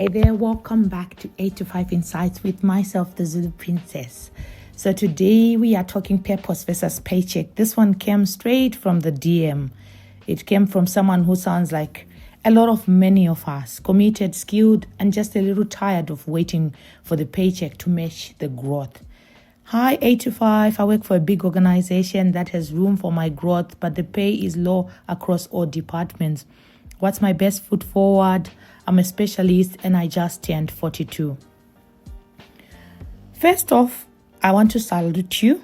Hey there, welcome back to 8 to 5 Insights with myself, the Zulu Princess. So today we are talking purpose versus paycheck. This one came straight from the DM. It came from someone who sounds like many of us, committed, skilled, and just a little tired of waiting for the paycheck to match the growth. Hi, 8 to 5. I work for a big organization that has room for my growth, but the pay is low across all departments. What's my best foot forward? I'm a specialist and I just turned 42. First off, I want to salute you.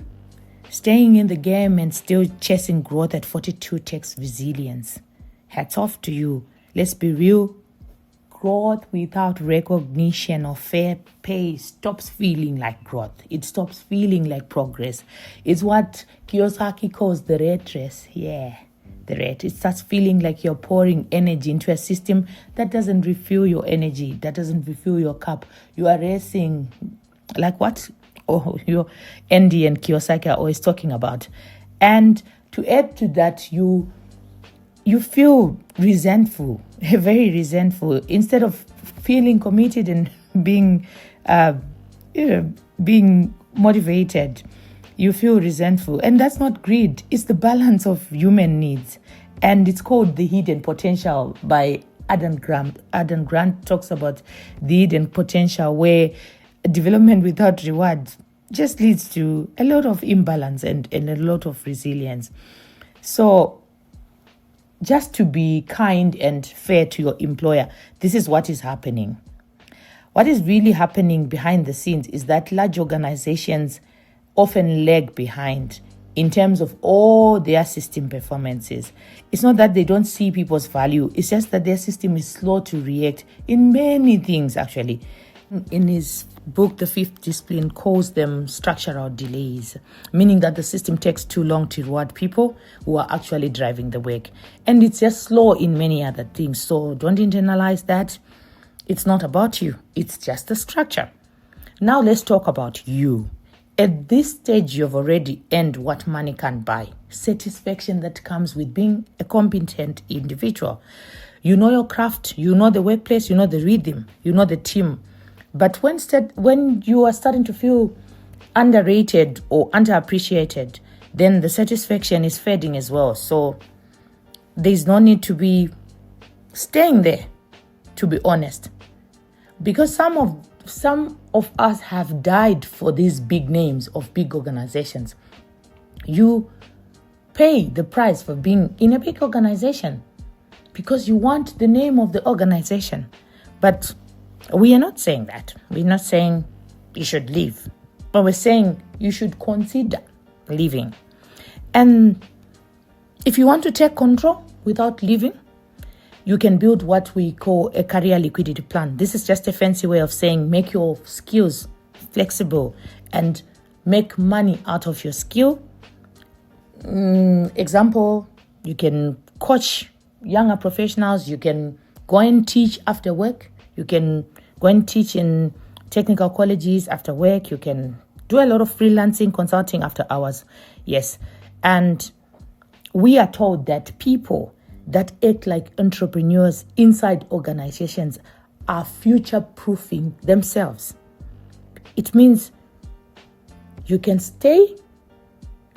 Staying in the game and still chasing growth at 42 takes resilience. Hats off to you. Let's be real. Growth without recognition or fair pay stops feeling like growth. It stops feeling like progress. It's what Kiyosaki calls the rat race. It starts feeling like you're pouring energy into a system that doesn't refill your energy, that doesn't refill your cup. You are racing like what your Andy and Kiyosaki are always talking about. And to add to that, you feel resentful, very resentful. Instead of feeling committed and being motivated, you feel resentful. And that's not greed. It's the balance of human needs. And it's called the hidden potential by Adam Grant. Adam Grant talks about the hidden potential where development without reward just leads to a lot of imbalance and a lot of resilience. So just to be kind and fair to your employer, this is what is happening. What is really happening behind the scenes is that large organizations often lag behind in terms of all their system performances. It's not that they don't see people's value. It's just that their system is slow to react in many things, actually. In his book, The Fifth Discipline calls them structural delays, meaning that the system takes too long to reward people who are actually driving the work. And it's just slow in many other things. So don't internalize that. It's not about you. It's just the structure. Now let's talk about you. At this stage, you've already earned what money can buy. Satisfaction that comes with being a competent individual. You know your craft, you know the workplace, you know the rhythm, you know the team. But when you are starting to feel underrated or underappreciated, then the satisfaction is fading as well. So there's no need to be staying there, to be honest. Because some of us have died for these big names of big organizations. You pay the price for being in a big organization because you want the name of the organization. But we are not saying that. We're not saying you should leave. But we're saying you should consider leaving. And if you want to take control without leaving, you can build what we call a career liquidity plan. This is just a fancy way of saying make your skills flexible and make money out of your skill. Example, you can coach younger professionals. You can go and teach after work. You can go and teach in technical colleges after work. You can do a lot of freelancing, consulting after hours. Yes. And we are told that people that act like entrepreneurs inside organizations are future-proofing themselves. It means you can stay,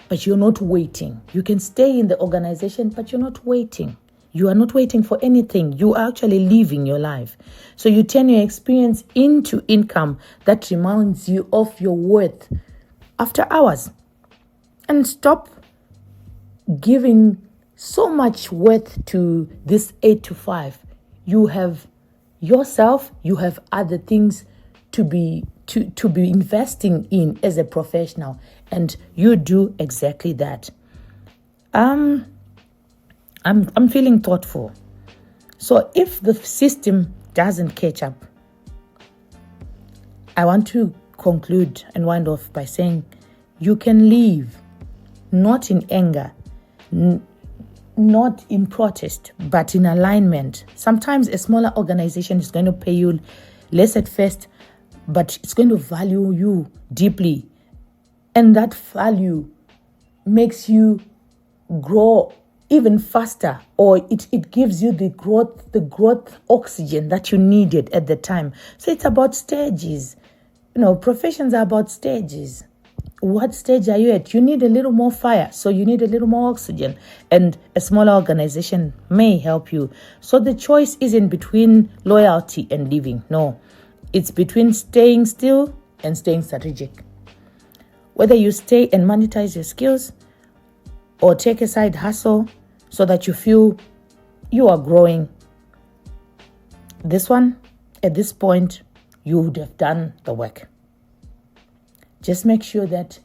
but you're not waiting. You can stay in the organization, but you're not waiting. You are not waiting for anything. You are actually living your life. So you turn your experience into income that reminds you of your worth after hours. And stop giving so much worth to this 8 to 5. You have yourself, you have other things to be investing in as a professional, and you do exactly that. I'm feeling thoughtful. So if the system doesn't catch up, I want to conclude and wind off by saying you can leave, not in anger, not in protest, but in alignment. Sometimes a smaller organization is going to pay you less at first, but it's going to value you deeply. And that value makes you grow even faster, or it gives you the growth oxygen that you needed at the time. So it's about stages. Professions are about stages. What stage are you at? You need a little more fire, so you need a little more oxygen, and a smaller organization may help you. So the choice isn't between loyalty and leaving. No, it's between staying still and staying strategic. Whether you stay and monetize your skills or take a side hustle so that you feel you are growing, this one, at this point, you would have done the work. Just make sure that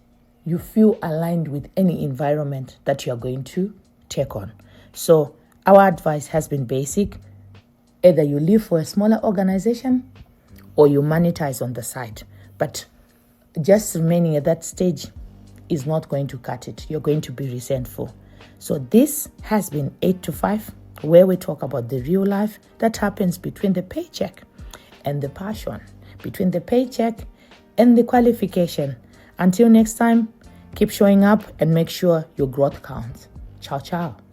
you feel aligned with any environment that you are going to take on. So our advice has been basic. Either you leave for a smaller organization or you monetize on the side. But just remaining at that stage is not going to cut it. You're going to be resentful. So this has been 8 to 5, where we talk about the real life that happens between the paycheck and the passion, between the paycheck and the qualification. Until next time, keep showing up and make sure your growth counts. Ciao, ciao.